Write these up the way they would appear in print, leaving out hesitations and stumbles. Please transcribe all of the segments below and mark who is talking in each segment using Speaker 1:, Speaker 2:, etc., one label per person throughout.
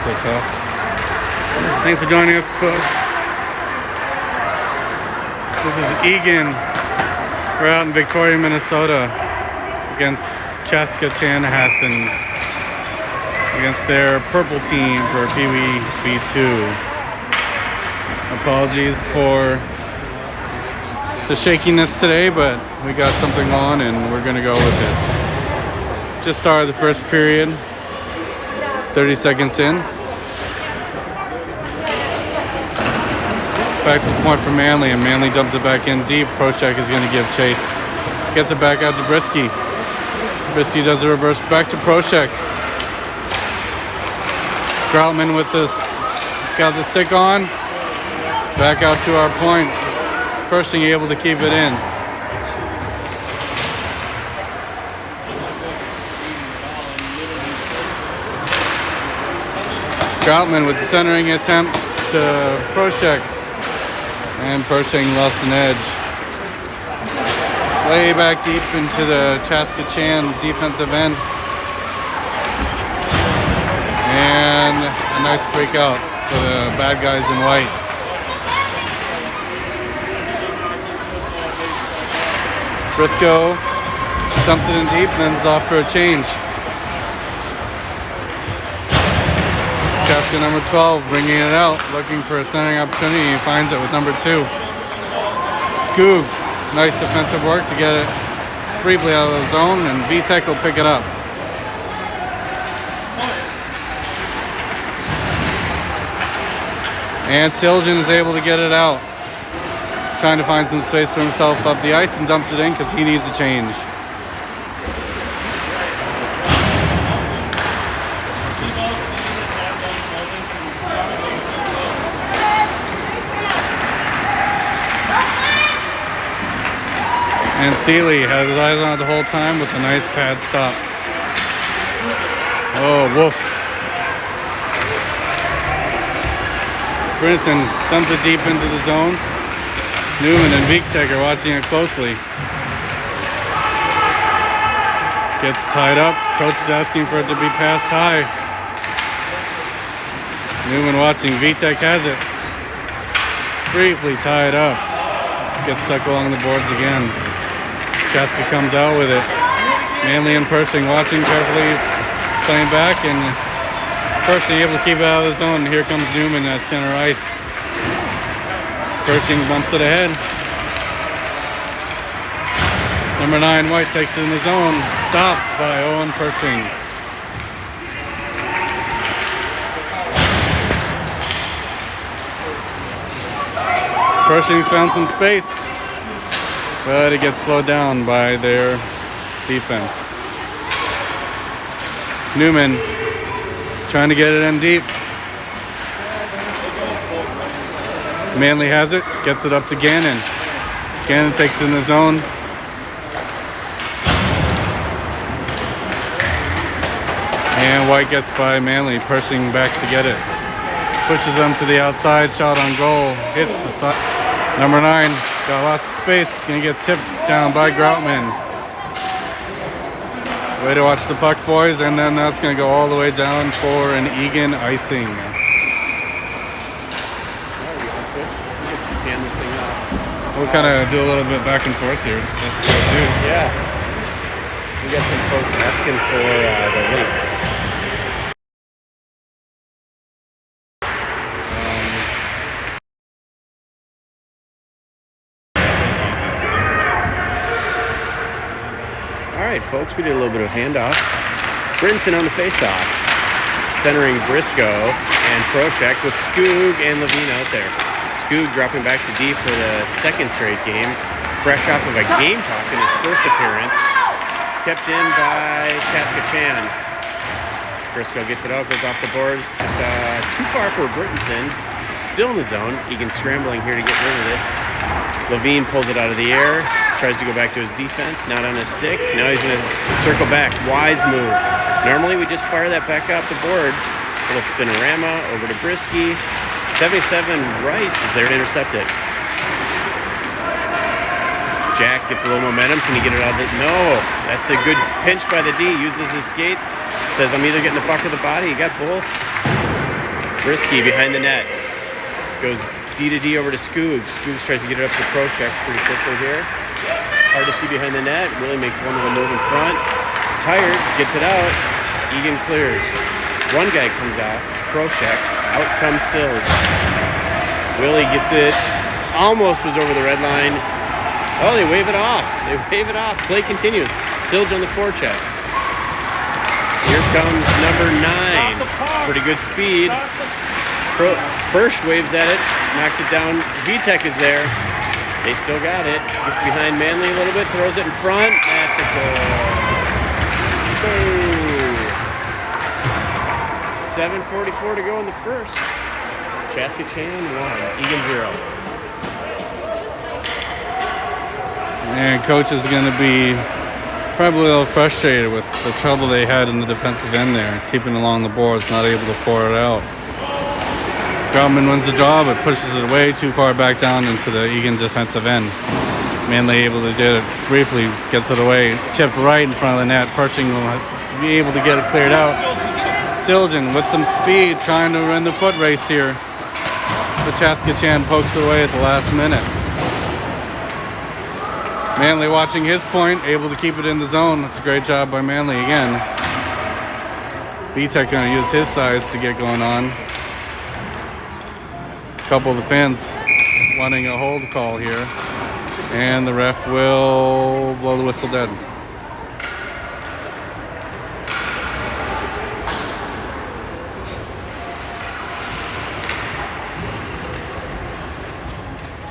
Speaker 1: So tough. Thanks for joining us, folks. This is Egan. We're out in Victoria, Minnesota against Chaska Chanhassen against their purple team for Pee Wee B2. Apologies for the shakiness today, but we got something on and we're gonna go with it. Just started the first period, 30 seconds in. Back to the point for Manley, and Manley dumps it back in deep. Proshek is going to give chase. Gets it back out to Brisky. Brisky does the reverse back to Proshek. Groutman with this, got the stick on. Back out to our point. Pershing able to keep it in. Groutman with the centering attempt to Proshek. And Pershing lost an edge. Way back deep into the Chaska Chan defensive end. And a nice breakout for the bad guys in white. Briscoe dumps it in deep, then is off for a change. Chaska number 12 bringing it out, looking for a centering opportunity. He finds it with number 2. Scoog, nice defensive work to get it briefly out of the zone, and Vitek will pick it up. And Siljan is able to get it out. Trying to find some space for himself up the ice and dumps it in because he needs a change. And Seeley had his eyes on it the whole time with a nice pad stop. Oh, woof. Brinson dumps it deep into the zone. Newman and Vitek are watching it closely. Gets tied up. Coach is asking for it to be passed high. Newman watching. Vitek has it. Briefly tied up. Gets stuck along the boards again. Chaska comes out with it. Manley and Pershing watching carefully, playing back, and Pershing able to keep it out of the zone. Here comes Newman at center ice. Pershing bumps it ahead. Number 9, White takes it in the zone. Stopped by Owen Pershing. Pershing's found some space, but it gets slowed down by their defense. Newman trying to get it in deep. Manley has it, gets it up to Gannon. Gannon takes it in the zone. And White gets by Manley, Pershing back to get it. Pushes them to the outside, shot on goal, hits the side. Number 9, got lots of space. It's going to get tipped down by Groutman. Way to watch the puck, boys. And then that's going to go all the way down for an Egan icing. We'll kind of do a little bit back and forth here. That's what we'll do.
Speaker 2: Yeah. We got some folks asking for the link. Alright folks, we did a little bit of handoff. Brinson on the faceoff. Centering Briscoe and Proshek with Scoog and Levine out there. Scoog dropping back to D for the second straight game. Fresh off of a game talk in his first appearance. Kept in by Chaska Chan. Briscoe gets it out, goes off the boards. Just too far for Brinson. Still in the zone. Egan scrambling here to get rid of this. Levine pulls it out of the air. Tries to go back to his defense, not on his stick. Now he's going to circle back. Wise move. Normally we just fire that back off the boards. Little spinorama over to Brisky. 77 Rice is there to intercept it. Jack gets a little momentum. Can he get it out of it? No. That's a good pinch by the D. Uses his skates. Says, I'm either getting the buck or the body. You got both. Brisky behind the net. Goes D to D over to Skoogs. Skoogs tries to get it up to Proshek pretty quickly here. Hard to see behind the net. Really makes one little move in front. Tired, gets it out. Egan clears. One guy comes off. Proshek. Out comes Silge. Willie gets it. Almost was over the red line. Oh, they wave it off. They wave it off. Play continues. Silge on the forecheck. Here comes number 9. Pretty good speed. First waves at it. Knocks it down. VTech is there. They still got it. Gets behind Manley a little bit. Throws it in front. That's a goal. Boom. 7:44 to go in the first. Chaska 1. Egan 0.
Speaker 1: And coach is going to be probably a little frustrated with the trouble they had in the defensive end there, keeping along the boards, not able to pour it out. Groutman wins the job, but pushes it way too far back down into the Egan defensive end. Manley able to do it briefly, gets it away, tipped right in front of the net. Pershing will be able to get it cleared out. Siljan with some speed, trying to win the foot race here. But Chaska pokes it away at the last minute. Manley watching his point, able to keep it in the zone. That's a great job by Manley again. VTech going to use his size to get going on. A couple of the fans wanting a hold call here. And the ref will blow the whistle dead.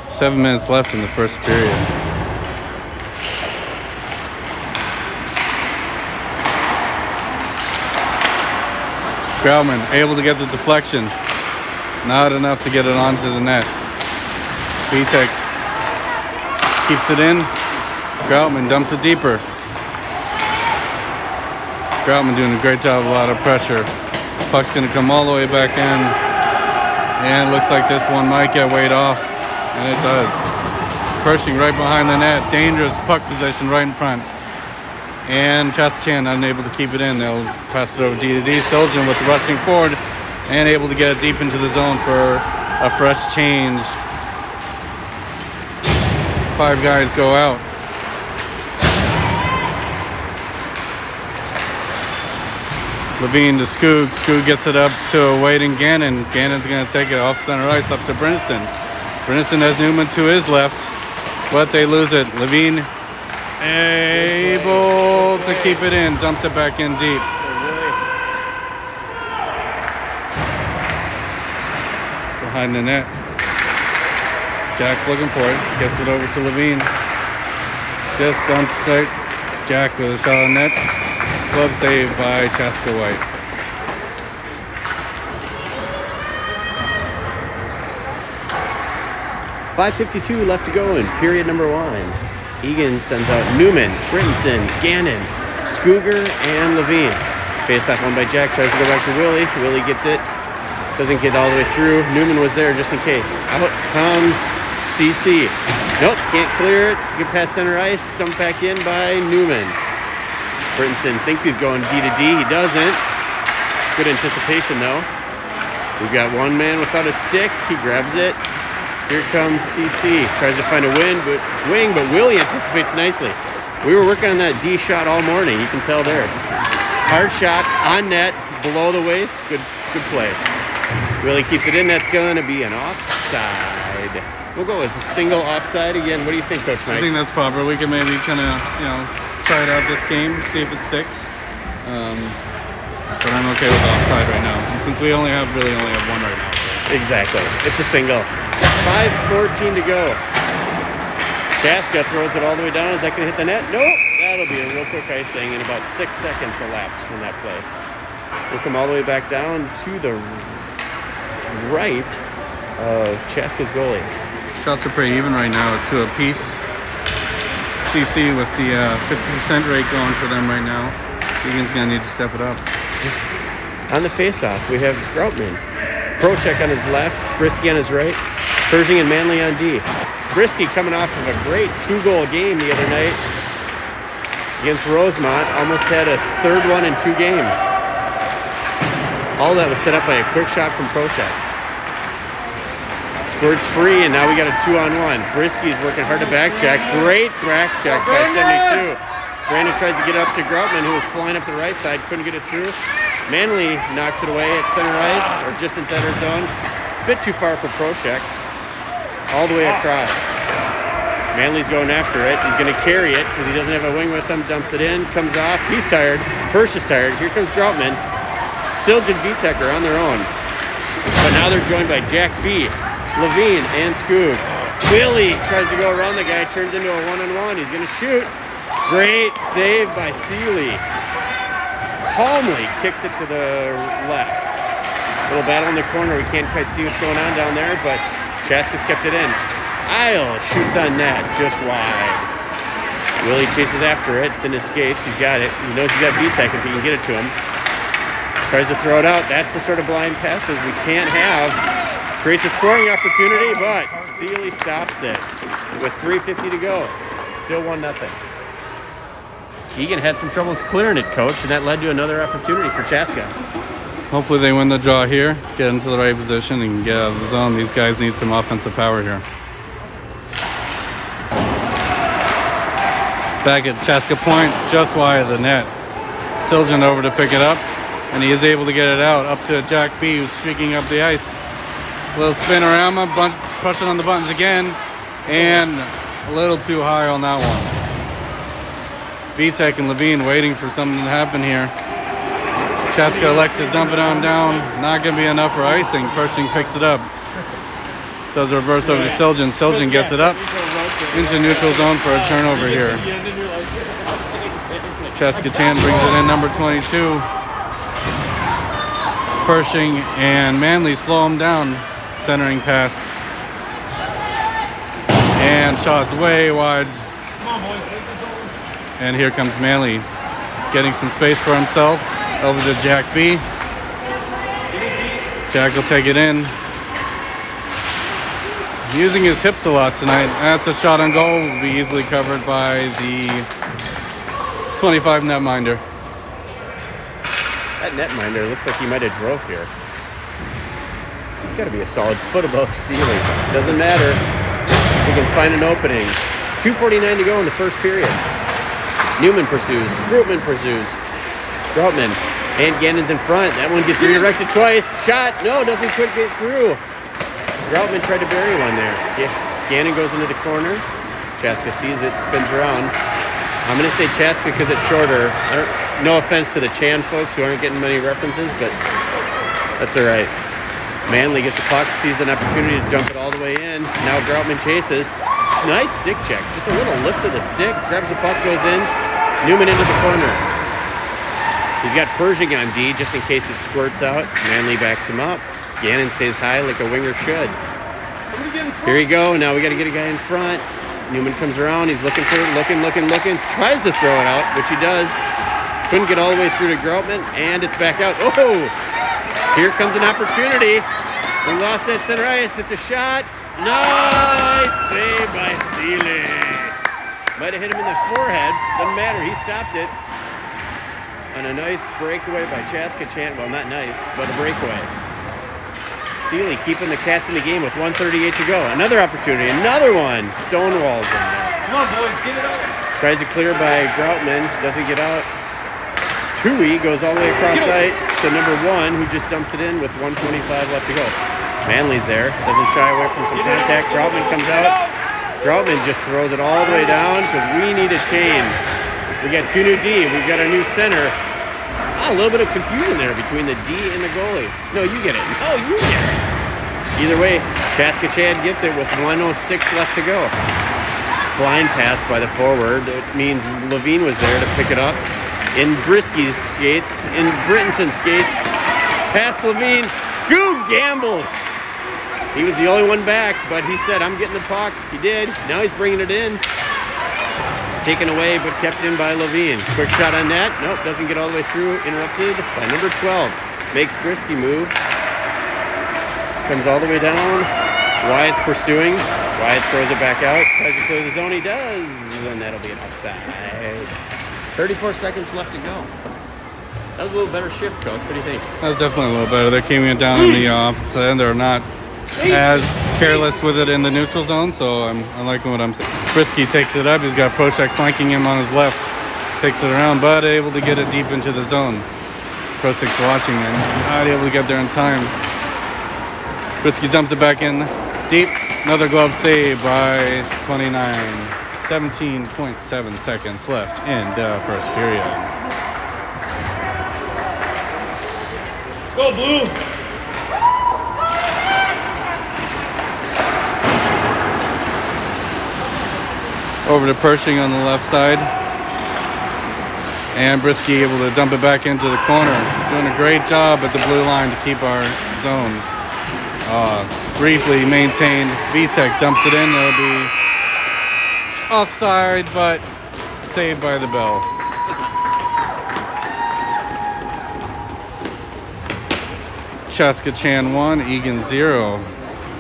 Speaker 1: Seven minutes left in the first period. Groutman able to get the deflection. Not enough to get it onto the net. VTech keeps it in. Groutman dumps it deeper. Groutman doing a great job, a lot of pressure. Puck's going to come all the way back in. And it looks like this one might get weighed off. And it does. Pershing right behind the net. Dangerous puck position right in front. And Chaska unable to keep it in. They'll pass it over D to D. Siljan with the rushing forward and able to get it deep into the zone for a fresh change. 5 guys go out. Levine to Skoog. Skoog gets it up to a waiting Gannon. Gannon's going to take it off center ice up to Brinson. Brinson has Newman to his left, but they lose it. Levine able to keep it in, dumps it back in deep. Behind the net. Jack's looking for it, gets it over to Levine. Just dumps it. Jack with a shot on net. Glove save by Chaska White.
Speaker 2: .552 left to go in period number 1. Egan sends out Newman, Brittenson, Gannon, Skooger, and Levine. Face off one by Jack, tries to go back to Willie. Willie gets it, doesn't get all the way through. Newman was there just in case. Out comes CC. Nope, can't clear it. Get past center ice, dumped back in by Newman. Brittenson thinks he's going D to D. He doesn't. Good anticipation though. We've got one man without a stick. He grabs it. Here comes CC. Tries to find a wing, but Willie anticipates nicely. We were working on that D shot all morning. You can tell there. Hard shot on net, below the waist. Good play. Willie keeps it in. That's going to be an offside. We'll go with a single offside again. What do you think, Coach Mike?
Speaker 1: I think that's proper. We can maybe kind of, try it out this game, see if it sticks. But I'm okay with offside right now. And since we only have one right now. So.
Speaker 2: Exactly. It's a single. 5:14 to go. Chaska throws it all the way down. Is that going to hit the net? Nope. That'll be a real quick icing in about 6 seconds elapsed from that play. We'll come all the way back down to the right of Chaska's goalie.
Speaker 1: Shots are pretty even right now, 2 apiece. CC with the 50% rate going for them right now. Egan's going to need to step it up.
Speaker 2: On the face-off, we have Groutman. Proshek on his left, Brisky on his right, Pershing and Manley on D. Brisky coming off of a great 2-goal game the other night against Rosemont. Almost had a third one in 2 games. All that was set up by a quick shot from Proshek. Squirts free, and now we got a 2-on-1. Brisky's working hard to back check. Great back check by 72. Brandon tries to get up to Groutman, who was flying up the right side, couldn't get it through. Manley knocks it away at center ice, or just inside our zone. A bit too far for Proshek. All the way across. Manley's going after it. He's going to carry it because he doesn't have a wing with him. Dumps it in, comes off. He's tired. Persh is tired. Here comes Groutman. Silj and Vitek are on their own. But now they're joined by Jack B., Levine, and Skoog. Willie tries to go around the guy, turns into a 1-on-1. He's going to shoot. Great save by Seeley. Calmly kicks it to the left. Little battle in the corner. We can't quite see what's going on down there, but Chaska's kept it in. Isle shoots on net, just wide. Willie chases after it. It's in his skates. He's got it. He knows he's got Vitek if he can get it to him. Tries to throw it out. That's the sort of blind passes we can't have. Creates a scoring opportunity, but Seeley stops it with 3:50 to go. Still 1-0. Egan had some troubles clearing it, Coach, and that led to another opportunity for Chaska.
Speaker 1: Hopefully they win the draw here, get into the right position, and get out of the zone. These guys need some offensive power here. Back at Chaska point, just wide of the net. Siljan over to pick it up, and he is able to get it out up to Jack B., who's streaking up the ice. A little spinorama, pushing on the buttons again, and a little too high on that one. Vitek and Levine waiting for something to happen here. Chaska elects to dump it on down. Not going to be enough for icing. Pershing picks it up. Does a reverse over to Siljan. Siljan gets it up into neutral zone for a turnover here. Chaska Tan brings it in, number 22. Pershing and Manley slow him down. Centering pass. And shots way wide. And here comes Manley getting some space for himself. Over to Jack B. Jack will take it in. Using his hips a lot tonight. That's a shot on goal. Will be easily covered by the 25 netminder.
Speaker 2: That netminder looks like he might have drove here. He's got to be a solid foot above ceiling. Doesn't matter. We can find an opening. 2:49 to go in the first period. Newman pursues. Groutman pursues. Groutman. And Gannon's in front. That one gets redirected twice. Shot. No, doesn't quite get through. Groutman tried to bury one there. Gannon goes into the corner. Chaska sees it, spins around. I'm going to say Chaska because it's shorter. No offense to the Chan folks who aren't getting many references, but that's all right. Manley gets a puck, sees an opportunity to dump it all the way in. Now Groutman chases. Nice stick check. Just a little lift of the stick. Grabs the puck, goes in. Newman into the corner. He's got Pershing on D just in case it squirts out. Manley backs him up. Gannon stays high like a winger should. Here you go. Now we got to get a guy in front. Newman comes around. He's looking for it. Looking. Tries to throw it out, which he does. Couldn't get all the way through to Groutman, and it's back out. Oh! Here comes an opportunity. We lost that center ice. It's a shot. Nice save by Seeley. Might have hit him in the forehead. Doesn't matter. He stopped it. On a nice breakaway by Chaska Chan. Well, not nice, but a breakaway. Seeley keeping the Cats in the game with 1:38 to go. Another opportunity. Another one. Stonewalls in there.
Speaker 3: Come on, boys. Get it out.
Speaker 2: Tries to clear by Groutman. Doesn't get out. Tui goes all the way across ice to number 1, who just dumps it in with 1:25 left to go. Manley's there. Doesn't shy away from some contact. Groutman comes out. Groutman just throws it all the way down because we need a change. We got 2 new D. We've got a new center. A little bit of confusion there between the D and the goalie. No, you get it. No, you get it. Either way, Chaska Chad gets it with 1:06 left to go. Blind pass by the forward. It means Levine was there to pick it up. In Brisky's skates, in Brittenson's skates. Pass Levine. Skoog gambles. He was the only one back, but he said, I'm getting the puck. He did. Now he's bringing it in. Taken away, but kept in by Levine. Quick shot on net. Nope, doesn't get all the way through. Interrupted by number 12. Makes Brisky move. Comes all the way down. Wyatt's pursuing. Wyatt throws it back out. Tries to clear the zone. He does. And that'll be an offside. 34 seconds left to go. That was a little better shift, Coach. What do you think?
Speaker 1: That was definitely a little better. They're keeping it down in the offense end. They're not as careless with it in the neutral zone, so I'm liking what I'm seeing. Brisky takes it up. He's got Proshek flanking him on his left. Takes it around, but able to get it deep into the zone. Prosek's watching and not able to get there in time. Brisky dumps it back in deep. Another glove save by 29. 17.7 seconds left in the first period.
Speaker 3: Let's go, Blue.
Speaker 1: Over to Pershing on the left side. And Brisky able to dump it back into the corner. Doing a great job at the blue line to keep our zone. Briefly maintained. Vitek dumps it in. It'll be offside, but saved by the bell. Chaska Chan 1, Egan 0.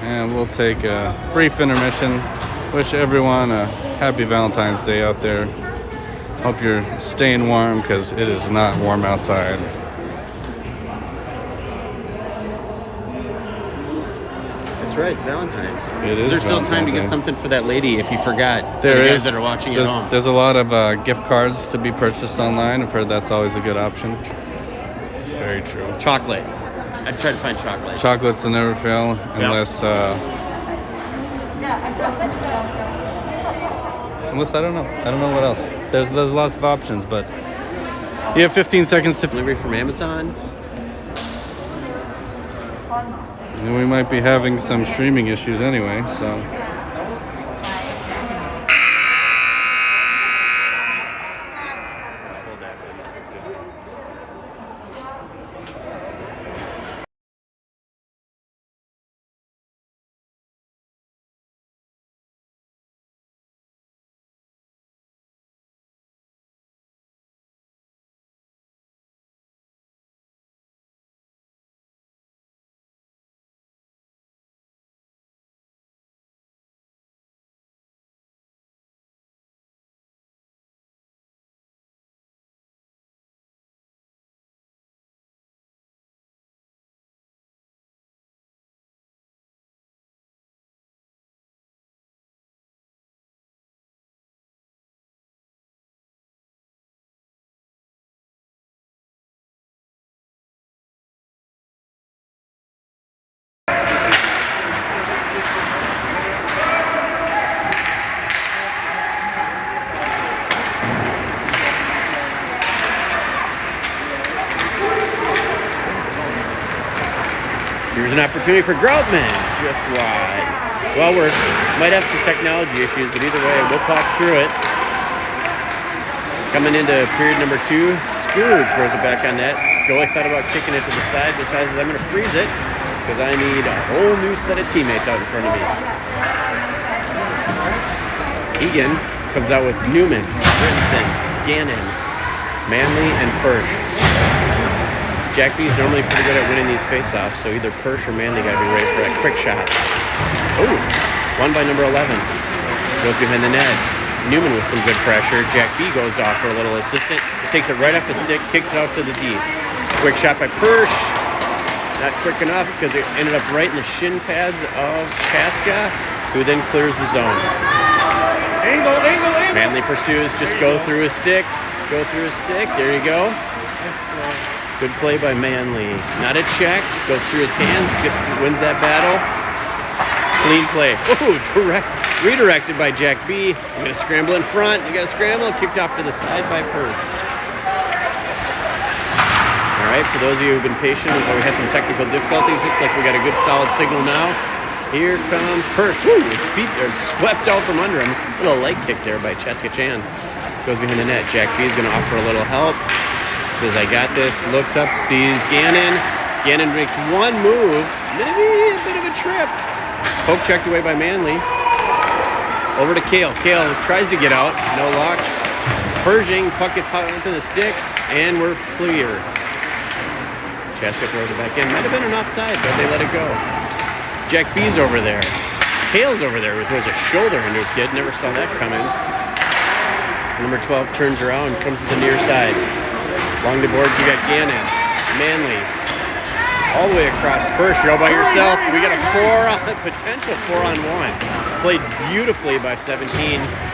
Speaker 1: And we'll take a brief intermission. Wish everyone a happy Valentine's Day out there. Hope you're staying warm because it is not warm outside.
Speaker 2: That's right, it's Valentine's.
Speaker 1: It is.
Speaker 2: There's still time to get
Speaker 1: Valentine's Day.
Speaker 2: something for that lady if you forgot.
Speaker 1: There
Speaker 2: for you
Speaker 1: is.
Speaker 2: guys that are watching at home.
Speaker 1: There's a lot of gift cards to be purchased online. I've heard that's always a good option. It's very true.
Speaker 2: Chocolate. I'd try to find chocolate.
Speaker 1: Chocolates will never fail unless unless I don't know what else. There's lots of options, but you have 15 seconds to.
Speaker 2: Delivery from Amazon.
Speaker 1: And we might be having some streaming issues anyway, so.
Speaker 2: Here's an opportunity for Groutman, just wide. Well, we might have some technology issues, but either way, we'll talk through it. Coming into period number 2, Scoog throws it back on net. Goalie thought about kicking it to the side, decides I'm going to freeze it because I need a whole new set of teammates out in front of me. Egan comes out with Newman, Brinson, Gannon, Manley, and Persh. Jack B's normally pretty good at winning these face-offs, so either Persh or Manley got to be ready for that quick shot. Oh, won by number 11. Goes behind the net. Newman with some good pressure. Jack B goes to offer a little assistant. Takes it right off the stick, kicks it out to the D. Quick shot by Persh. Not quick enough because it ended up right in the shin pads of Chaska, who then clears the zone.
Speaker 3: Angle.
Speaker 2: Manley pursues, just go through his stick. Go through his stick. There you go. Good play by Manley. Not a check. Goes through his hands. Wins that battle. Clean play. Oh, redirected by Jack B. You got to scramble in front. You got to scramble. Kicked off to the side by Persh. All right, for those of you who've been patient, we had some technical difficulties. Looks like we got a good solid signal now. Here comes Persh. Woo, his feet are swept out from under him. A little light kick there by Chaska Chan. Goes behind the net. Jack B is going to offer a little help. Says, I got this. Looks up, sees Gannon. Gannon makes one move. Maybe a bit of a trip. Poke checked away by Manley. Over to Kale. Kale tries to get out. No luck. Pershing. Puck gets hot into the stick. And we're clear. Chaska throws it back in. Might have been an offside, but they let it go. Jack B's over there. Kale's over there who throws a shoulder into a kid. Never saw that coming. Number 12 turns around, comes to the near side. Along the boards, we got Gannon, Manley, all the way across Persh. You're all by yourself. We got a potential 4-on-1. Played beautifully by 17,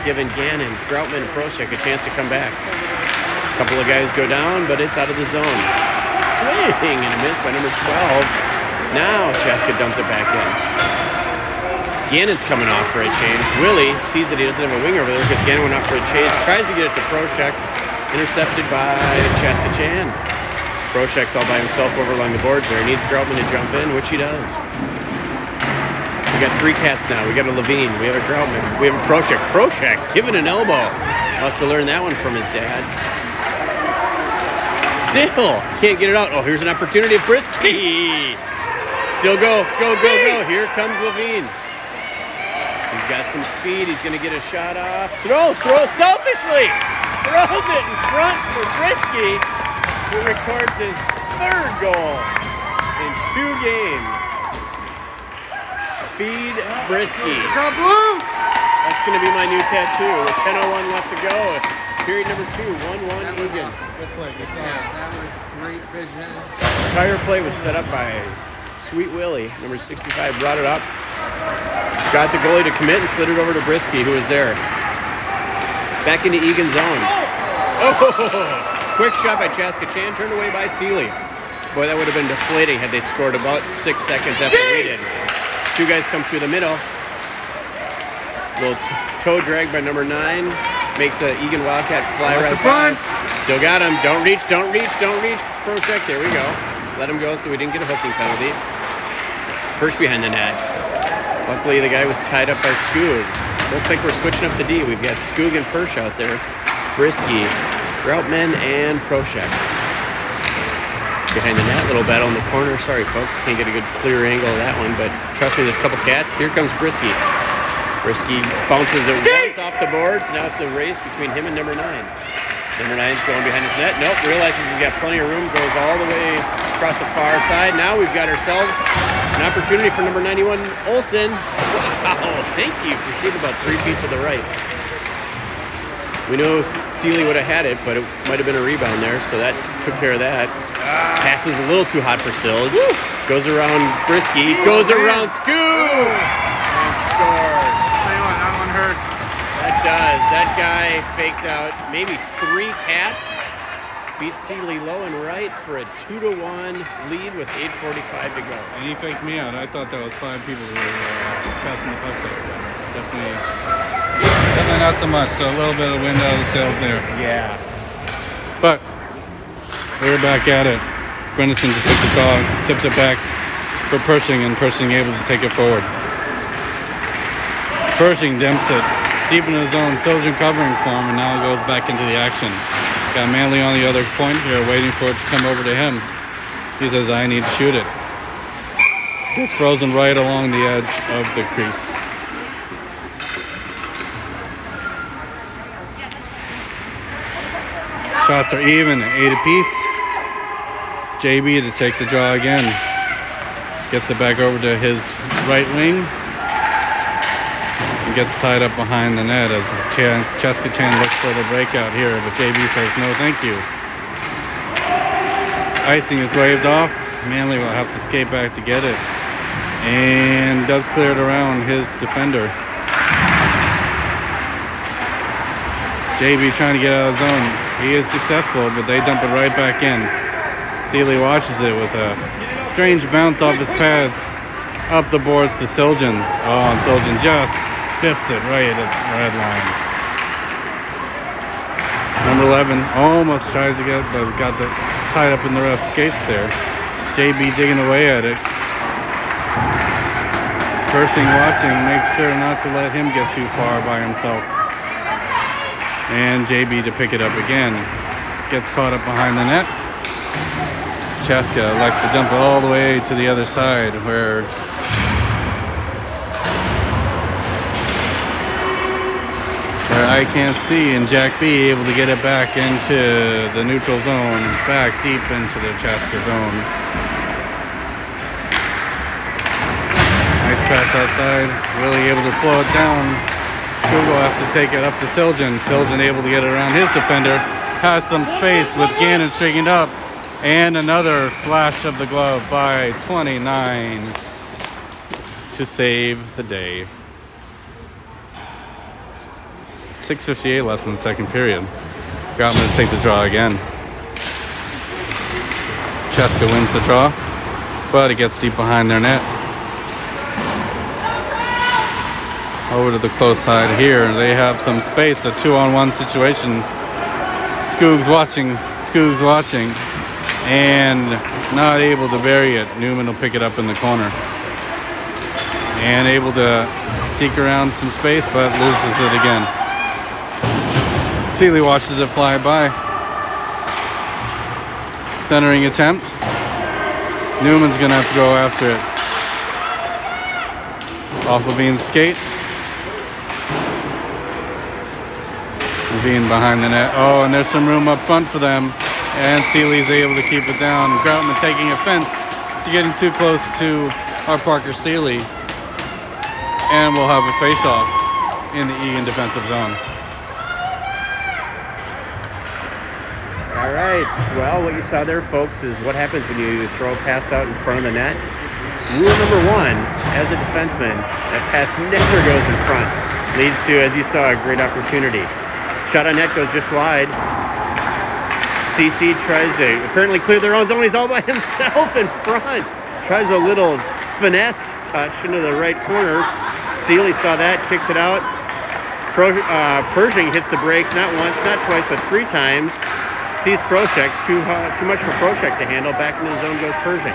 Speaker 2: giving Gannon, Groutman, and Proshek a chance to come back. A couple of guys go down, but it's out of the zone. Swing and a miss by number 12. Now Chaska dumps it back in. Gannon's coming off for a change. Willie sees that he doesn't have a wing over there because Gannon went off for a change. Tries to get it to Proshek. Intercepted by Chaska Chan. Proshek's all by himself over along the boards there. He needs Groutman to jump in, which he does. We got 3 cats now. We got a Levine. We have a Groutman. We have a Proshek. Proshek giving an elbow. Must have learned that one from his dad. Still can't get it out. Oh, here's an opportunity. Brisky. Still go. Go, go, go. Here comes Levine. He's got some speed. He's going to get a shot off. Throw selfishly. Throws it in front for Brisky, who records his 3rd goal in 2 games. Feed Brisky.
Speaker 1: Go Blue!
Speaker 2: That's going to be my new tattoo with 10:01 left to go. Period number 2, 1-1 Eagles.
Speaker 1: Good play. Good song.
Speaker 4: That was great vision.
Speaker 2: Entire play was set up by Sweet Willie, number 65, brought it up. Got the goalie to commit and slid it over to Brisky, who was there. Back into Egan's zone. Oh! Quick shot by Chaska Chan, turned away by Seeley. Boy, that would have been deflating had they scored about 6 seconds after we did. 2 guys come through the middle. Little toe drag by number 9. Makes a Egan Wildcat fly right by. Still got him. Don't reach, don't reach, don't reach. Proshek, there we go. Let him go so we didn't get a hooking penalty. Persh behind the net. Luckily, the guy was tied up by Skoog. Looks like we're switching up the D. We've got Skoog and Persh out there. Brisky, Groutman, and Proshek. Behind the net, little battle in the corner. Sorry, folks, can't get a good clear angle of that one, but trust me, there's a couple cats. Here comes Brisky. Brisky bounces it once off the boards. Now it's a race between him and number 9. Number 9's going behind his net. Nope, realizes he's got plenty of room. Goes all the way across the far side. Now we've got ourselves an opportunity for number 91, Olsen. Wow, thank you for keeping about 3 feet to the right. We know Seeley would have had it, but it might have been a rebound there, so that took care of that. Pass is a little too hot for Silge. Woo! Goes around Brisky. Goes around Skoog. And scores.
Speaker 1: Tell you what, that one hurts.
Speaker 2: That does. That guy faked out maybe 3 cats. Beat Seeley low and right for a 2-1 lead with 8:45 to go.
Speaker 1: And he faked me out. I thought that was 5 people who were passing the puck there. Definitely not so much. So a little bit of wind out of the sails there.
Speaker 2: Yeah.
Speaker 1: But we're back at it. Grennison just took the dog, tips it back for Pershing, and Pershing able to take it forward. Pershing dumps it deep into the zone. Silgen covering for him, and now goes back into the action. Got Manley on the other point here, waiting for it to come over to him. He says, I need to shoot it. Gets frozen right along the edge of the crease. Shots are even, 8 apiece. JB to take the draw again. Gets it back over to his right wing. And gets tied up behind the net as Chaska Chan looks for the breakout here, but JB says no thank you. Icing is waved off. Manley will have to skate back to get it. And does clear it around his defender. JB trying to get out of the zone. He is successful, but they dump it right back in. Seeley watches it with a strange bounce off his pads up the boards to Silgen. Oh, and Silgen just biffs it right at the red line. Number 11 almost tries to get, but got tied up in the ref's skates there. JB digging away at it. Pershing watching, makes sure not to let him get too far by himself. And JB to pick it up again. Gets caught up behind the net. Chaska likes to dump it all the way to the other side where I can't see, and Jack B able to get it back into the neutral zone, back deep into the Chaska zone. Nice pass outside, really able to slow it down. Skoog will have to take it up to Silgen. Silgen able to get it around his defender. has some space with Gannon straightened up. And another flash of the glove by 29 to save the day. 6:58 left in the second period. Groutman to take the draw again. Chaska wins the draw, but it gets deep behind their net. Over to the close side here. They have some space, a 2-on-1 situation. Skoog's watching, and not able to bury it. Newman will pick it up in the corner. And able to deke around some space, but loses it again. Seeley watches it fly by. Centering attempt. Newman's gonna have to go after it. Off Levine's skate. Levine behind the net. Oh, and there's some room up front for them. And Seeley's able to keep it down. Groutman taking offense to getting too close to our Parker Seeley. And we'll have a face-off in the Egan defensive zone.
Speaker 2: All right. Well, what you saw there, folks, is what happens when you throw a pass out in front of the net. Rule number one, as a defenseman, that pass never goes in front. Leads to, as you saw, a great opportunity. Shot on net goes just wide. CC tries to apparently clear their own zone. He's all by himself in front. Tries a little finesse touch into the right corner. Seeley saw that, kicks it out. Pershing hits the brakes not once, not twice, but 3 times. Sees Proshek, too much for Proshek to handle. Back into the zone goes Pershing.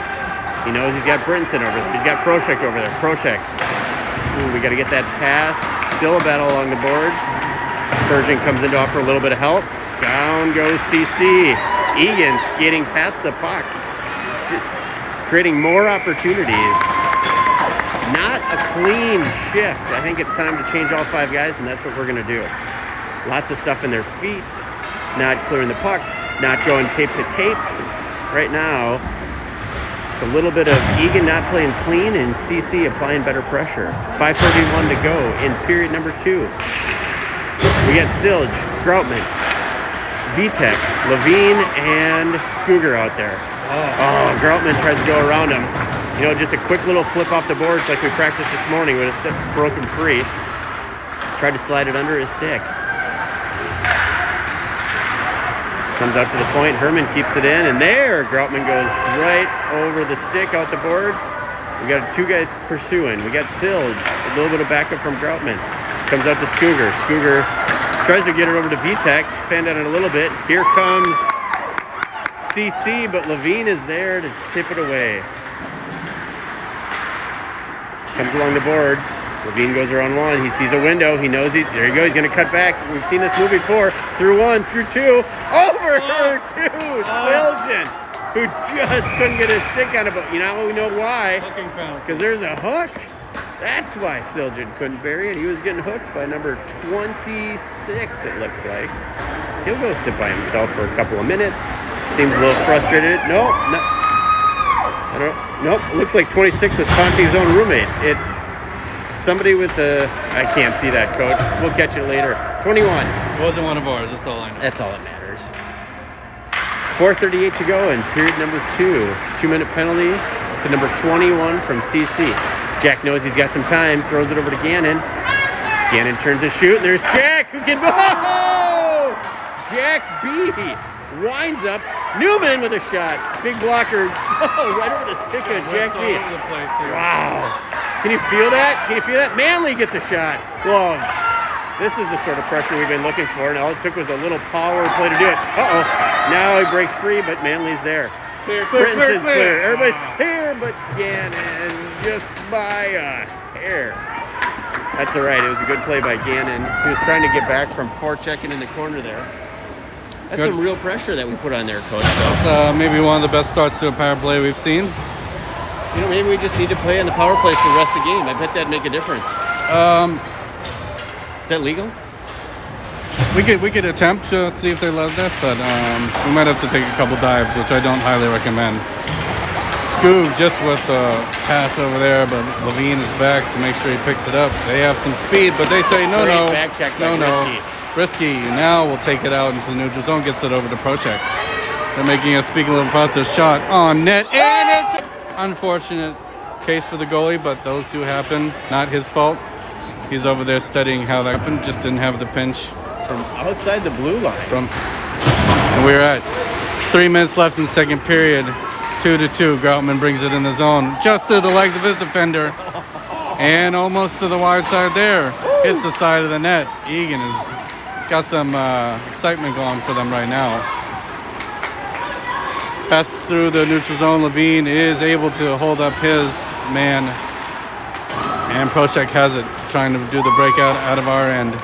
Speaker 2: He knows he's got Brinson over there. He's got Proshek over there. Proshek. Ooh, we got to get that pass. Still a battle along the boards. Pershing comes in to offer a little bit of help. Down goes CC. Egan skating past the puck. Creating more opportunities. Not a clean shift. I think it's time to change all 5 guys, and that's what we're going to do. Lots of stuff in their feet. Not clearing the pucks. Not going tape to tape. Right now, it's a little bit of Egan not playing clean and CC applying better pressure. 5:31 to go in period number 2. We got Silge, Groutman, Vitek, Levine, and Scooger out there. Oh, Groutman tries to go around him. You know, just a quick little flip off the boards like we practiced this morning would have broken free. Tried to slide it under his stick. Comes out to the point. Herman keeps it in, and there, Groutman goes right over the stick out the boards. We got 2 guys pursuing. We got Silge, a little bit of backup from Groutman. Comes out to Scooger. Scooger tries to get it over to Vitek. Fanned at it a little bit. Here comes CC, but Levine is there to tip it away. Comes along the boards. Levine goes around 1. He sees a window. He knows there you go. He's going to cut back. We've seen this move before. Through 1, through 2, over to Silgen, who just couldn't get his stick on it. But you know why?
Speaker 1: Hooking penalty.
Speaker 2: Because there's a hook. That's why Silgen couldn't bury it. He was getting hooked by number 26, it looks like. He'll go sit by himself for a couple of minutes. Seems a little frustrated. Nope. It looks like 26 was Conte's own roommate. It's somebody with I can't see that, Coach. We'll catch it later. 21.
Speaker 1: It wasn't one of ours, that's all I know.
Speaker 2: That's all that matters. 4:38 to go in period number 2. 2-minute penalty to number 21 from CC. Jack knows he's got some time, throws it over to Gannon. Gannon turns to shoot, and there's Jack who can... Oh! Jack B. winds up. Newman with a shot. Big blocker. Oh, right over the stick of Jack B. Wow. Can you feel that? Can you feel that? Manley gets a shot. Whoa. This is the sort of pressure we've been looking for, and all it took was a little power play to do it. Uh-oh. Now he breaks free, but Manley's there.
Speaker 1: Clear.
Speaker 2: Everybody's clear, but Gannon just by a hair. That's all right. It was a good play by Gannon. He was trying to get back from forechecking in the corner there. That's some real pressure that we put on there, Coach.
Speaker 1: That's maybe one of the best starts to a power play we've seen.
Speaker 2: You know, maybe we just need to play on the power play for the rest of the game. I bet that'd make a difference. Is that legal?
Speaker 1: We could attempt to see if they love that, but we might have to take a couple dives, which I don't highly recommend. Scoog just with the pass over there, but Levine is back to make sure he picks it up. They have some speed, but they say no.
Speaker 2: Back check by
Speaker 1: no.
Speaker 2: Risky.
Speaker 1: Brisky now will take it out into the neutral zone, gets it over to Prochek. They're making a speaking a little faster shot on net, and it's unfortunate case for the goalie, but those two happen. Not his fault. He's over there studying how that happened. Just didn't have the pinch
Speaker 2: From outside the blue line.
Speaker 1: And we're at 3 minutes left in the second period. 2-2. Groutman brings it in the zone, just through the legs of his defender, and almost to the wide side there. Hits the side of the net. Egan has got some excitement going for them right now. Pass through the neutral zone. Levine is able to hold up his man, and Prochek has it, trying to do the breakout out of our end.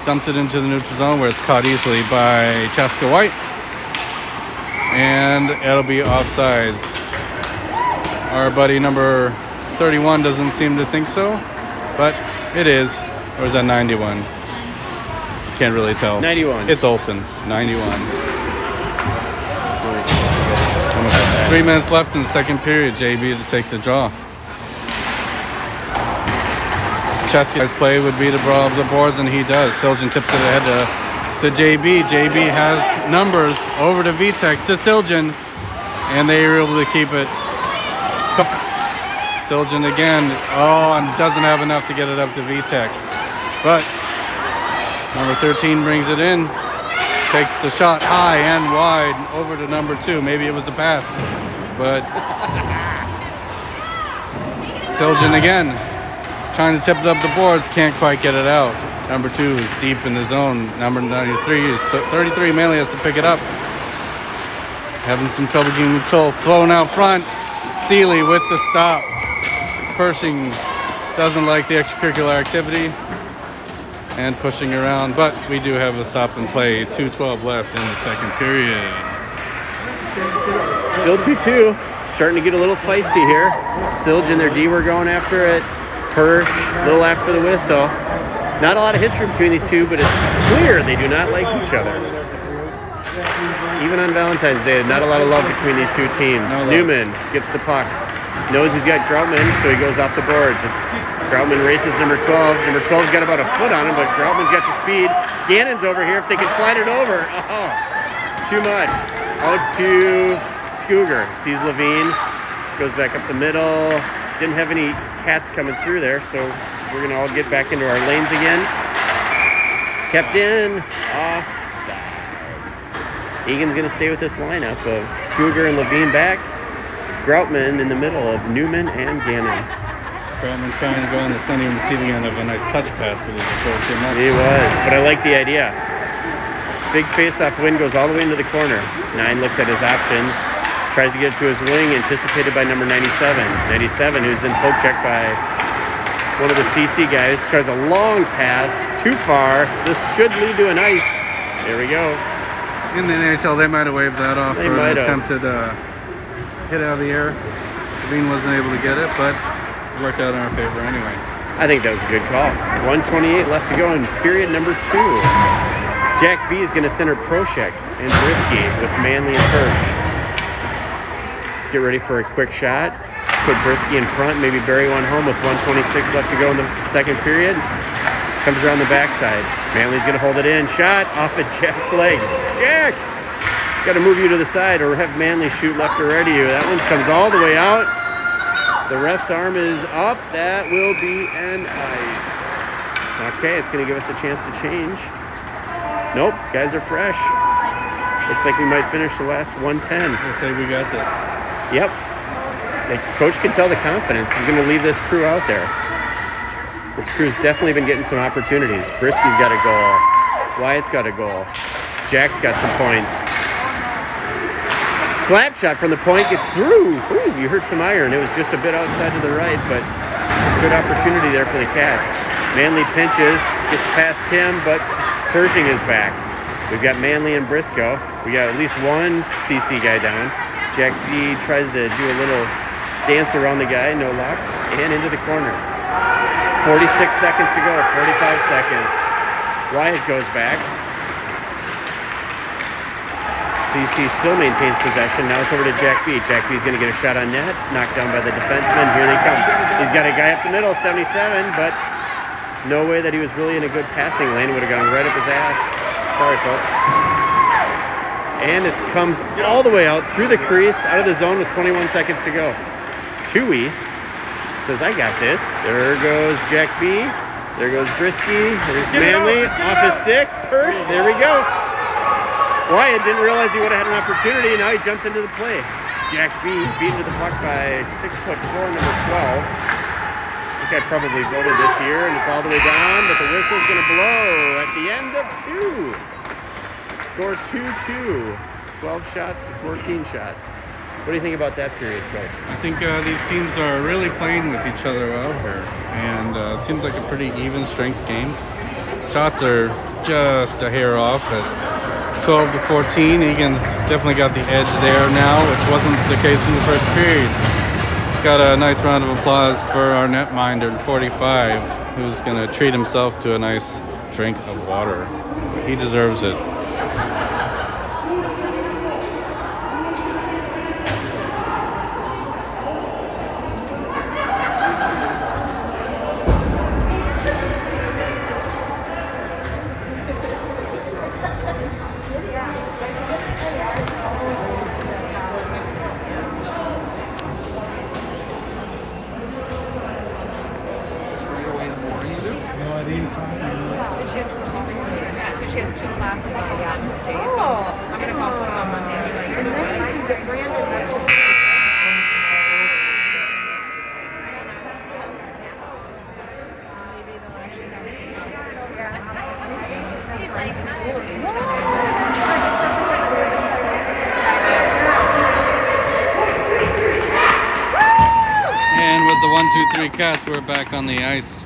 Speaker 1: Dumps it into the neutral zone where it's caught easily by Chaska White, and it'll be offsides. Our buddy number 31 doesn't seem to think so, but it is. Or is that 91? Can't really tell.
Speaker 2: 91.
Speaker 1: It's Olsen. 91. 3 minutes left in the second period. JB to take the draw. Chaska's play would be to brawl up the boards, and he does. Siljan tips it ahead to JB. JB has numbers over to Vitek, to Siljan, and they are able to keep it. Siljan again. Oh, and doesn't have enough to get it up to Vitek. But number 13 brings it in. Takes the shot high and wide over to number 2. Maybe it was a pass, but Siljan again trying to tip it up the boards, can't quite get it out. Number 2 is deep in the zone. Number 93 is 33. Manley has to pick it up. Having some trouble getting control. Thrown out front. Seeley with the stop. Pershing doesn't like the extracurricular activity and pushing around, but we do have a stop and play. 2:12 left in the second period.
Speaker 2: Still 2-2. Starting to get a little feisty here. Siljan, their D, were going after it. Hirsch, a little after the whistle. Not a lot of history between these two, but it's clear they do not like each other. Even on Valentine's Day, not a lot of love between these two teams. Newman gets the puck. Knows he's got Groutman, so he goes off the boards. Groutman races number 12. Number 12's got about a foot on him, but Groutman's got the speed. Gannon's over here if they can slide it over. Oh, too much. Out to Scooger. Sees Levine. Goes back up the middle. Didn't have any cats coming through there, so we're going to all get back into our lanes again. Kept in. Offside. Egan's going to stay with this lineup of Scooger and Levine back. Groutman in the middle of Newman and Gannon.
Speaker 1: Groutman trying to go on the sending and receiving end of a nice touch pass, but he just rolled too much.
Speaker 2: He was, but I like the idea. Big face-off win goes all the way into the corner. 9 looks at his options. Tries to get it to his wing, anticipated by number 97. 97, who's then poke checked by one of the CC guys. Tries a long pass, too far. This should lead to an ice. There we go.
Speaker 1: In the NHL, they might have waved that off
Speaker 2: They
Speaker 1: for
Speaker 2: might
Speaker 1: an
Speaker 2: have.
Speaker 1: attempted hit out of the air. Levine wasn't able to get it, but it worked out in our favor anyway.
Speaker 2: I think that was a good call. 1:28 left to go in period number 2. Jack B is going to center Prochek and Brisky with Manley and Hirsch. Let's get ready for a quick shot. Put Brisky in front, maybe bury one home with 1:26 left to go in the second period. Comes around the backside. Manley's going to hold it in. Shot off of Jack's leg. Jack! Got to move you to the side or have Manley shoot left or right of you. That one comes all the way out. The ref's arm is up. That will be an ice. Okay, it's going to give us a chance to change. Nope, guys are fresh. Looks like we might finish the last 1:10.
Speaker 1: We'll say we got this.
Speaker 2: Yep. The coach can tell the confidence. He's going to leave this crew out there. This crew's definitely been getting some opportunities. Brisky's got a goal. Wyatt's got a goal. Jack's got some points. Slap shot from the point gets through. Ooh, you hurt some iron. It was just a bit outside to the right, but good opportunity there for the Cats. Manley pinches, gets past him, but Pershing is back. We've got Manley and Briscoe. We got at least one CC guy down. Jack D tries to do a little dance around the guy, no luck, and into the corner. 46 seconds to go, 45 seconds. Wyatt goes back. CC still maintains possession. Now it's over to Jack B. Jack B's going to get a shot on net. Knocked down by the defenseman. Here he comes. He's got a guy up the middle, 77, but No way that he was really in a good passing lane. Would have gone right up his ass. Sorry, folks. And it comes all the way out through the crease, out of the zone with 21 seconds to go. Tui says, I got this. There goes Jack B. There goes Brisky. There's Manley off his stick. There we go. Wyatt didn't realize he would have had an opportunity. Now he jumps into the play. Jack B beaten to the puck by 6'4", number 12. I think I probably voted this year, and it's all the way down, but the whistle's going to blow at the end of 2. Score 2-2. 12 shots to 14 shots. What do you think about that period, Coach?
Speaker 1: I think these teams are really playing with each other well here, and it seems like a pretty even strength game. Shots are just a hair off at 12 to 14. Egan's definitely got the edge there now, which wasn't the case in the first period. Got a nice round of applause for our netminder, 45, who's going to treat himself to a nice drink of water. He deserves it.
Speaker 5: She has 2 classes on the opposite day, so I'm gonna call school on Monday and be like, you know what, I can get Brandon this. Maybe they'll actually have some friends at school at least.
Speaker 1: And with the 1-2-3 Cats, we're back on the ice.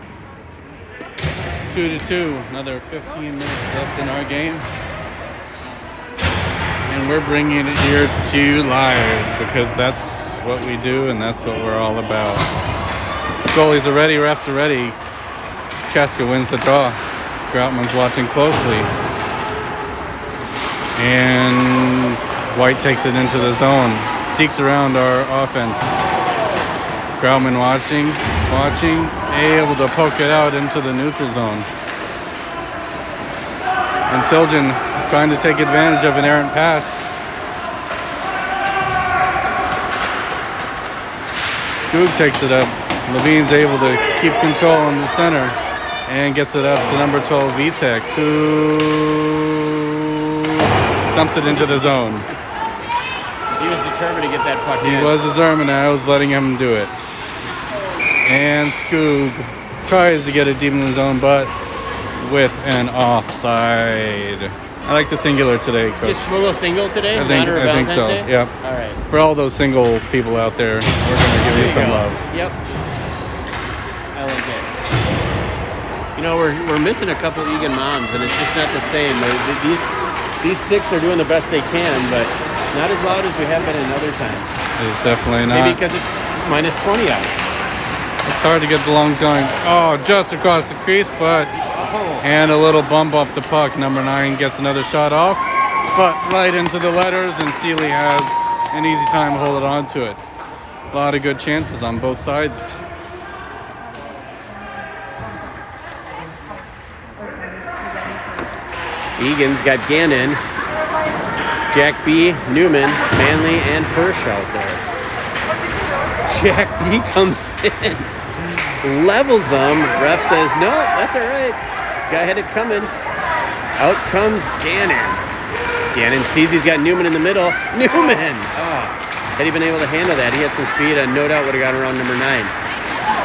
Speaker 1: 2-2. Another 15 minutes left in our game. And we're bringing it here to live because that's what we do and that's what we're all about. Goalies are ready, refs are ready. Chaska wins the draw. Groutman's watching closely. And White takes it into the zone. Deeks around our offense. Groutman watching, able to poke it out into the neutral zone. And Siljan trying to take advantage of an errant pass. Skoog takes it up. Levine's able to keep control in the center and gets it up to number 12, Vitek, who dumps it into the zone.
Speaker 2: He was determined to get that puck in.
Speaker 1: He was determined, and I was letting him do it. And Skoog tries to get it deep in the zone, but with an offside. I like the singular today, Coach.
Speaker 2: Just a little single today?
Speaker 1: I think so.
Speaker 2: Day?
Speaker 1: Yep.
Speaker 2: All right.
Speaker 1: For all those single people out there, we're going to give you some love.
Speaker 2: Yep. I like it. You know, we're missing a couple Egan moms, and it's just not the same. These 6 are doing the best they can, but not as loud as we have been in other times.
Speaker 1: It's definitely not.
Speaker 2: Maybe because it's minus 20 out.
Speaker 1: It's hard to get the lungs going. Oh, just across the crease, but and a little bump off the puck. Number 9 gets another shot off, but right into the letters, and Seeley has an easy time holding on to it. A lot of good chances on both sides.
Speaker 2: Egan's got Gannon, Jack B, Newman, Manley, and Persh out there. Jack B comes in, levels them. Ref says, no, that's all right. Guy had it coming. Out comes Gannon. Gannon sees he's got Newman in the middle. Newman! Oh, had he been able to handle that, he had some speed and no doubt would have got around number 9.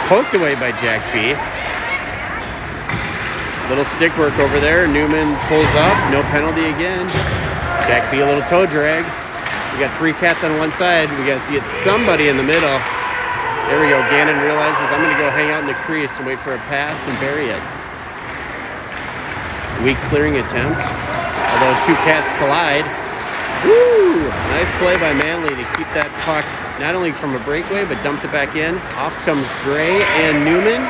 Speaker 2: Poked away by Jack B. Little stick work over there. Newman pulls up. No penalty again. Jack B, a little toe drag. We got 3 Cats on one side. We got to get somebody in the middle. There we go. Gannon realizes I'm going to go hang out in the crease and wait for a pass and bury it. Weak clearing attempt. Although 2 Cats collide. Woo! Nice play by Manley to keep that puck not only from a breakaway, but dumps it back in. Off comes Gray and Newman.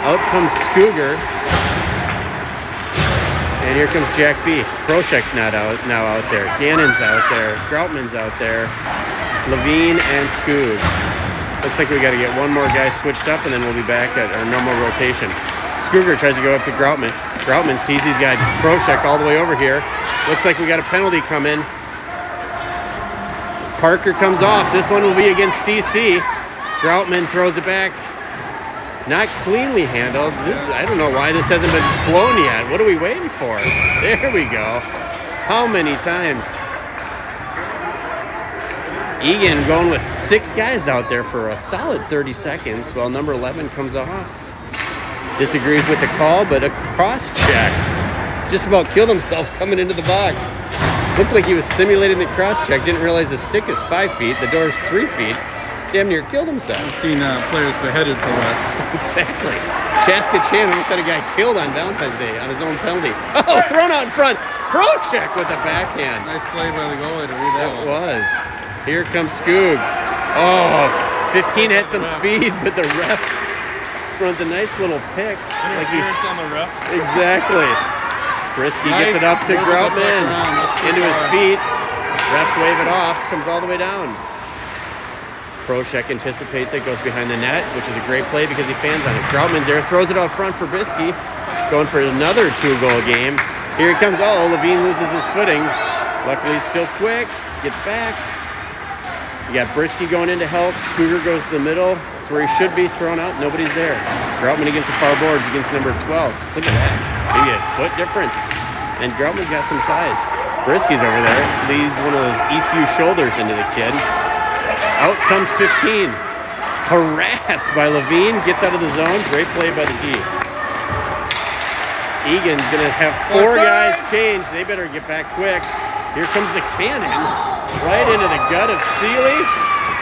Speaker 2: Out comes Scooger. And here comes Jack B. Proshek's now out there. Gannon's out there. Groutman's out there. Levine and Skoog. Looks like we got to get one more guy switched up, and then we'll be back at our normal rotation. Skuger tries to go up to Groutman. Groutman sees he's got Proshek all the way over here. Looks like we got a penalty coming. Parker comes off. This one will be against CC. Groutman throws it back. Not cleanly handled. I don't know why this hasn't been blown yet. What are we waiting for? There we go. How many times? Egan going with 6 guys out there for a solid 30 seconds while number 11 comes off. Disagrees with the call, but a cross check. Just about killed himself coming into the box. Looked like he was simulating the cross check. Didn't realize the stick is 5 feet. The door is 3 feet. Damn near killed himself.
Speaker 1: I've seen players beheaded for less.
Speaker 2: Exactly. Chaska Chan almost had a guy killed on Valentine's Day on his own penalty. Oh, thrown out in front. Pro check with the backhand.
Speaker 1: Nice play by the goalie to read that
Speaker 2: It
Speaker 1: one.
Speaker 2: was. Here comes Skoog. Oh, 15 had some speed, but the ref runs a nice little pick.
Speaker 3: Interference on the ref.
Speaker 2: Exactly. Brisky gets it up to
Speaker 1: Nice.
Speaker 2: Groutman. Into his
Speaker 1: Far.
Speaker 2: feet. Refs wave it off. Comes all the way down. Proshek anticipates it, goes behind the net, which is a great play because he fans on it. Groutman's there, throws it out front for Brisky. Going for another 2-goal game. Here he comes. Oh, Levine loses his footing. Luckily, he's still quick. Gets back. You got Brisky going in to help. Scooter goes to the middle. That's where he should be, thrown out. Nobody's there. Groutman against the far boards against number 12. Look at that. Maybe a foot difference. And Groutman's got some size. Brisky's over there. Leads one of those Eastview shoulders into the kid. Out comes 15. Harassed by Levine. Gets out of the zone. Great play by the D. Egan's going to have 4 guys change. They better get back quick. Here comes the cannon. Right into the gut of Seeley.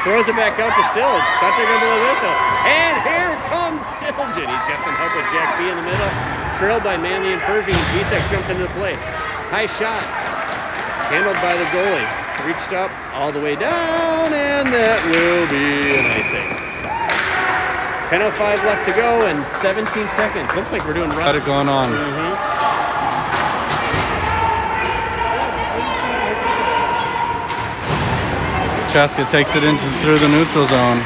Speaker 2: Throws it back out to Silge. Thought they were going to blow a whistle. And here comes Silgen. He's got some help with Jack B in the middle. Trailed by Manley and Pershing. Visek jumps into the play. High shot. Handled by the goalie. Reached up all the way down. And that will be an icing. 10:05 left to go and 17 seconds. Looks like we're doing
Speaker 1: Got it going on. Chaska takes it through the neutral zone.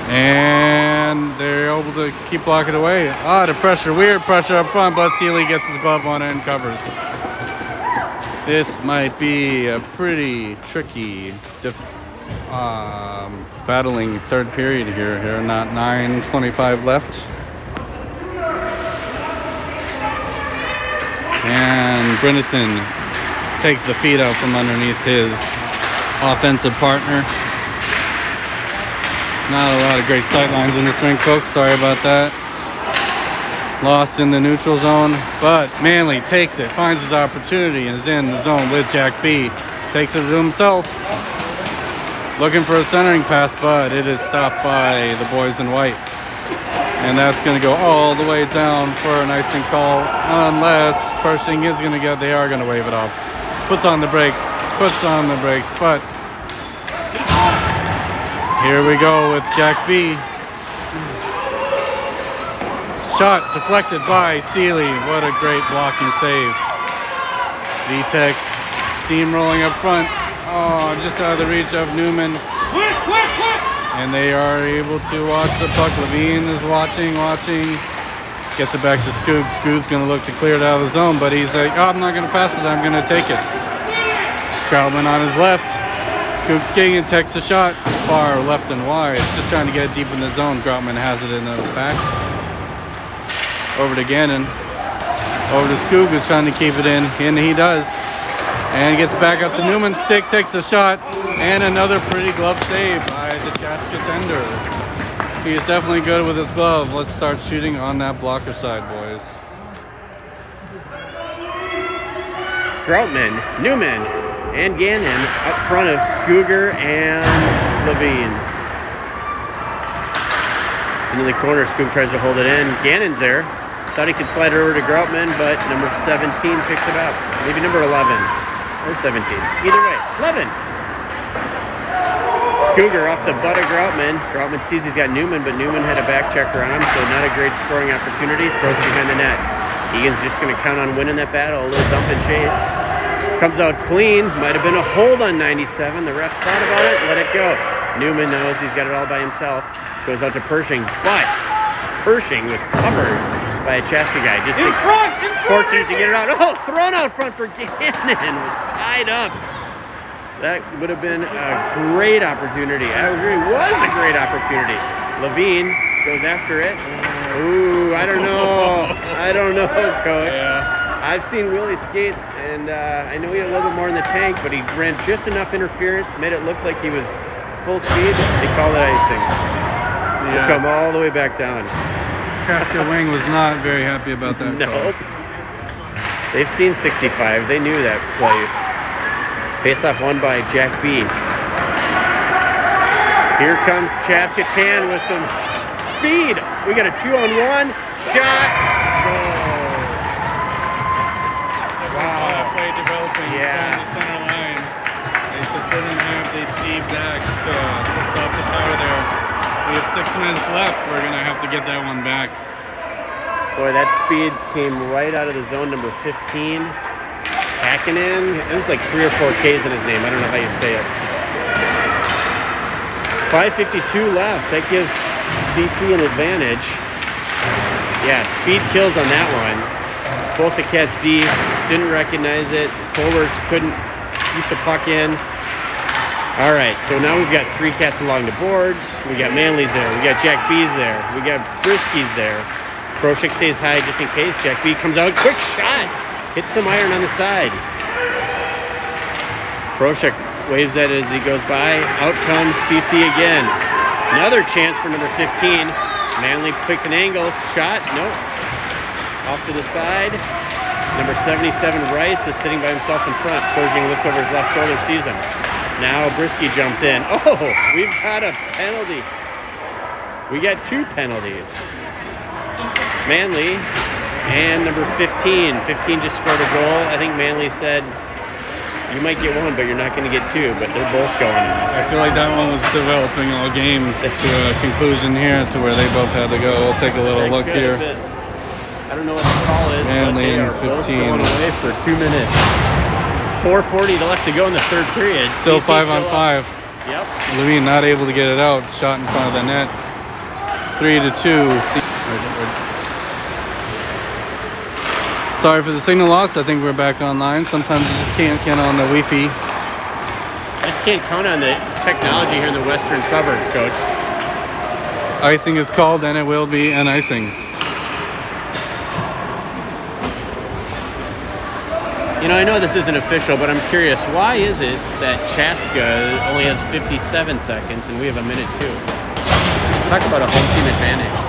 Speaker 1: And they're able to keep blocking away. The pressure, weird pressure up front, but Seeley gets his glove on it and covers. This might be a pretty tricky battling third period here. Not 9:25 left. And Brennison takes the feet out from underneath his offensive partner. Not a lot of great sight lines in this ring, folks. Sorry about that. Lost in the neutral zone, but Manley takes it, finds his opportunity, and is in the zone with Jack B. Takes it to himself. Looking for a centering pass, but it is stopped by the boys in white. And that's going to go all the way down for an icing call, unless Pershing is going to they are going to wave it off. Puts on the brakes, but here we go with Jack B. Shot deflected by Seeley. What a great blocking save. VTech steamrolling up front. Oh, just out of the reach of Newman.
Speaker 3: Quick!
Speaker 1: And they are able to watch the puck. Levine is watching. Gets it back to Skoog. Skoog's going to look to clear it out of the zone, but he's like, I'm not going to pass it. I'm going to take it. Groutman on his left. Skoog skating and takes a shot. Far left and wide. Just trying to get it deep in the zone. Groutman has it in the back. Over to Gannon. Over to Skoog, who's trying to keep it in. And he does. And gets back up to Newman. Stick takes a shot. And another pretty glove save by the Chaska tender. He is definitely good with his glove. Let's start shooting on that blocker side, boys.
Speaker 2: Groutman, Newman, and Gannon up front of Scooger and Levine. It's into the corner. Skoog tries to hold it in. Gannon's there. Thought he could slide it over to Groutman, but number 17 picks it up. Maybe number 11 or 17. Either way, 11. Scooger off the butt of Groutman. Groutman sees he's got Newman, but Newman had a back checker on him, so not a great scoring opportunity. Throws it behind the net. Egan's just going to count on winning that battle. A little dump and chase. Comes out clean. Might have been a hold on 97. The ref thought about it, let it go. Newman knows he's got it all by himself. Goes out to Pershing, but Pershing was covered by a Chaska guy. Just
Speaker 3: In front!
Speaker 2: fortunate to get it out. Oh, thrown out front for Gannon. Was tied up. That would have been a great opportunity. I agree. Was a great opportunity. Levine goes after it. Ooh, I don't know. I don't know, Coach.
Speaker 1: Yeah.
Speaker 2: I've seen Willie skate, and I know he had a little bit more in the tank, but he ran just enough interference, made it look like he was full speed. They called it icing. We'll come all the way back down.
Speaker 1: Chaska wing was not very happy about that.
Speaker 2: Nope. They've seen 65. They knew that play. Face-off won by Jack B. Here comes Chaska Chan with some speed. We got a 2-on-1 shot.
Speaker 1: Wow. That play developing
Speaker 2: Yeah.
Speaker 1: from the center line. They just didn't have the deep back to stop the power there. We have 6 minutes left. We're going to have to get that one back.
Speaker 2: Boy, that speed came right out of the zone number 15. Hakkinen. It was like 3 or 4 Ks in his name. I don't know how you say it. 5:52 left. That gives CC an advantage. Yeah, speed kills on that one. Both the cats deep. Didn't recognize it. Forwards couldn't keep the puck in. All right, so now we've got 3 cats along the boards. We got Manley's there. We got Jack B's there. We got Brisky's there. Proshik stays high just in case. Jack B comes out. Quick shot. Hits some iron on the side. Proshik waves at it as he goes by. Out comes CC again. Another chance for number 15. Manley picks an angle. Shot. Nope. Off to the side. Number 77, Rice, is sitting by himself in front. Pershing looks over his left shoulder, sees him. Now Brisky jumps in. Oh, we've got a penalty. We got 2 penalties. Manley and number 15. 15 just scored a goal. I think Manley said, you might get 1, but you're not going to get 2, but they're both going.
Speaker 1: I feel like that one was developing all game to a conclusion here to where they both had to go. We'll take a little look here.
Speaker 2: I don't know what the call is,
Speaker 1: Manley
Speaker 2: but they
Speaker 1: and
Speaker 2: are both
Speaker 1: 15.
Speaker 2: going away for 2 minutes. 4:40 left to go in the third period.
Speaker 1: Still
Speaker 2: CC
Speaker 1: 5 on
Speaker 2: up.
Speaker 1: 5.
Speaker 2: Yep.
Speaker 1: Levine not able to get it out. Shot in front of the net. 3-2. Sorry for the signal loss. I think we're back online. Sometimes you just can't get on the Wi-Fi.
Speaker 2: Just can't count on the technology here in the western suburbs, Coach.
Speaker 1: Icing is called, and it will be an icing.
Speaker 2: You know, I know this isn't official, but I'm curious. Why is it that Chaska only has 57 seconds and we have a minute 2? Talk about a home team advantage.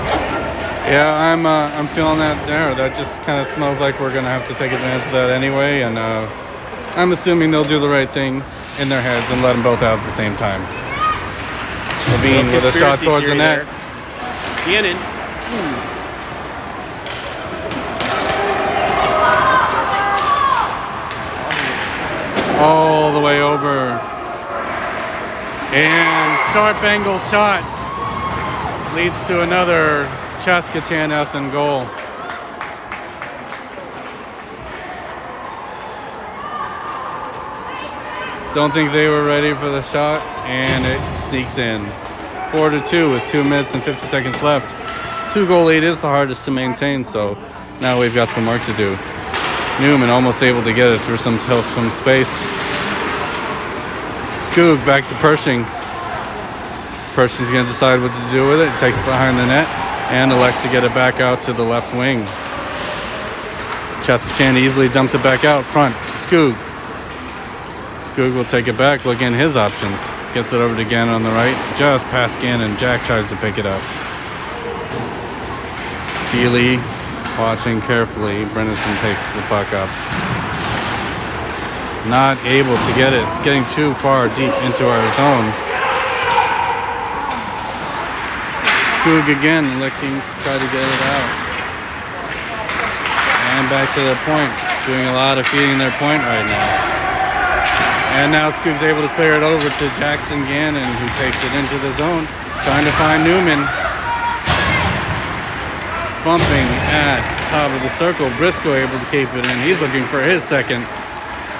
Speaker 1: Yeah, I'm feeling that there. That just kind of smells like we're going to have to take advantage of that anyway, and I'm assuming they'll do the right thing in their heads and let them both out at the same time. Levine with a shot towards the net.
Speaker 2: Gannon.
Speaker 1: All the way over. And sharp angle shot leads to another Chaska Chanhassen goal. Don't think they were ready for the shot, and it sneaks in. 4-2 with 2 minutes and 50 seconds left. 2-goal lead is the hardest to maintain, so now we've got some work to do. Newman almost able to get it through some help from space. Skoog back to Pershing. Pershing's going to decide what to do with it. Takes it behind the net and elects to get it back out to the left wing. Chaska Chan easily dumps it back out front to Skoog. Skoog will take it back, look in his options. Gets it over to Gannon on the right. Just past Gannon. Jack tries to pick it up. Seeley watching carefully. Brennison takes the puck up. Not able to get it. It's getting too far deep into our zone. Skoog again looking to try to get it out. And back to their point. Doing a lot of feeding their point right now. And now Skoog's able to clear it over to Jackson Gannon, who takes it into the zone. Trying to find Newman. Bumping at top of the circle. Briscoe able to keep it in. He's looking for his second.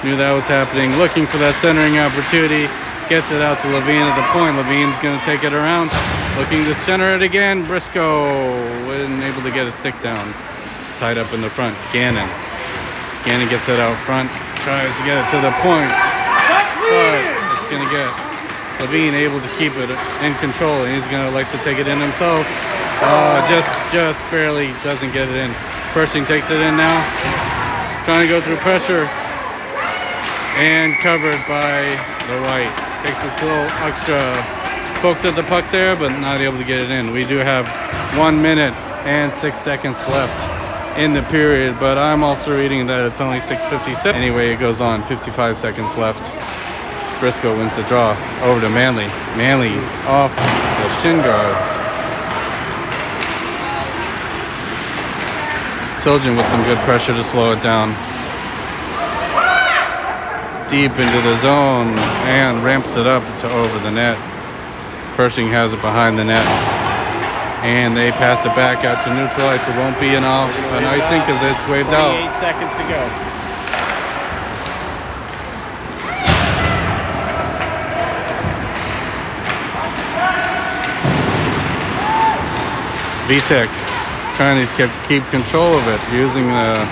Speaker 1: Knew that was happening. Looking for that centering opportunity. Gets it out to Levine at the point. Levine's going to take it around. Looking to center it again. Briscoe wasn't able to get a stick down. tied up in the front. Gannon gets it out front, tries to get it to the point, but it's going to get Levine able to keep it in control, and he's going to like to take it in himself. Just barely doesn't get it in. Pershing takes it in now, trying to go through pressure, and covered by the right. Takes a little extra pokes at the puck there, but not able to get it in. We do have 1 minute and 6 seconds left in the period, but I'm also reading that it's only 6:57. Anyway, it goes on. 55 seconds left. Briscoe wins the draw over to Manley. Manley off the shin guards. Siljan with some good pressure to slow it down. Deep into the zone and ramps it up to over the net. Pershing has it behind the net. And they pass it back out to neutral ice. It won't be an icing because it's waved out.
Speaker 2: 28 seconds to go.
Speaker 1: Vitek trying to keep control of it, using the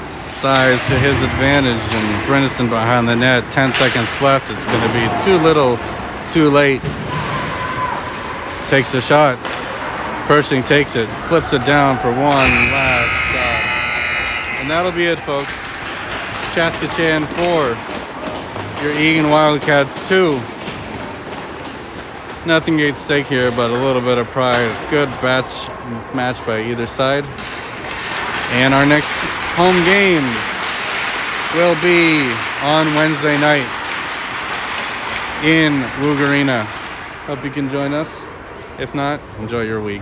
Speaker 1: size to his advantage, and Brennison behind the net. 10 seconds left. It's going to be too little, too late. Takes a shot. Pershing takes it, flips it down for one last shot. And that'll be it, folks. Chaska 4, your Egan Wildcats 2. Nothing at stake here, but a little bit of pride. Good match by either side. And our next home game will be on Wednesday night in Woog Arena. Hope you can join us. If not, enjoy your week.